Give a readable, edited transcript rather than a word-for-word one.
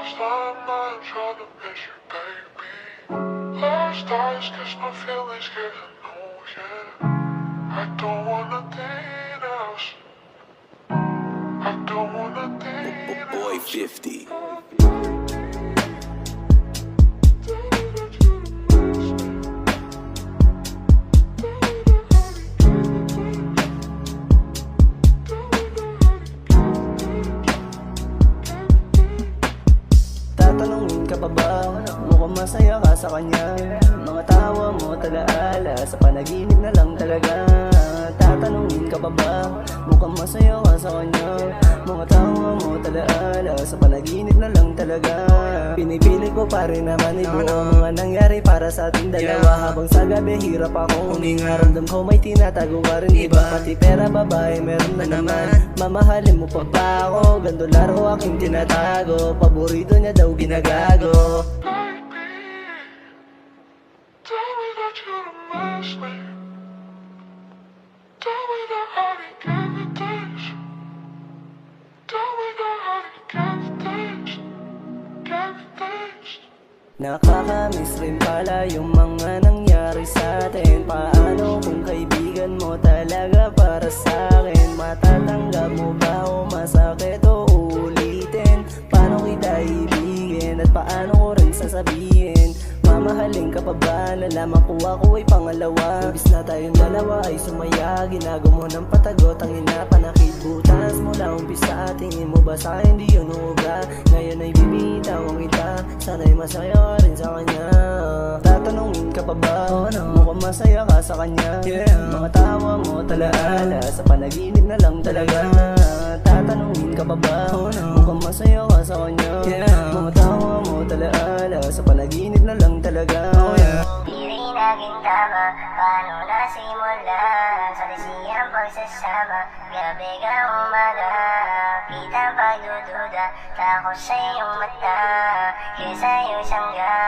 Last time I'm trying to miss you, baby. Last eyes, guess my feelings getting low, yeah. I don't wanna date else. I don't wanna date Boy else. 50. Tatanungin ka pa ba? Mukhang masaya ka sa kanya. Mga tawa mo talaala, sa panaginip na lang talaga. Tatanungin ka pa ba? Mukhang masaya ka sa kanya. Mga tawa mo talaala, sa panaginip na lang talaga. Pinipili ko pa rin naman ibuo mga nangyari para sa ating dalawa. Habang sa gabi hirap akong huminga, ramdam ko may tinatago ka rin iba. Pati pera babae meron na naman. Mamahalin mo pa ba ako? Gando laro aking tinatago. Paborito niya daw ginagago. Baby, tell me that you don't miss me. Tell me that I didn't give you things. Tell me that I didn't give you things. Give you things. Nakakamiss rin pala yung mga nangyari sa atin. Paano kung kaibigan mo talaga para sa akin? Matatanggap mo ba o masakit o ulitin? Paano kita ibigin at paano ko rin sasabihin? Mamahalin ka pa ba? Nalaman ko ako ay pangalawa. Imbis na tayong dalawa ay sumaya, ginago mo ng patagot ang inapanakit. Butas mula umpisa, tingin mo ba sa akin di yun uga? Ngayon ay bibitaw ang kita, sana'y masaya ka rin sa kanya. Tatanungin ka pa ba? Mukhang masaya ka sa kanya. Mga tawa mo talaala, sa panaginip na lang talaga. Tatanungin ka pa ba? Mukhang masaya ka sa kanya. Mga tawa mo talaala, sa panaginip na lang talaga. Di rin naging tama, paano nasimula? Sa lisiyang pagsasama, gabi ka umaga. Kita pagdududa, takot sa iyong mata, kaya sa'yo siyangga.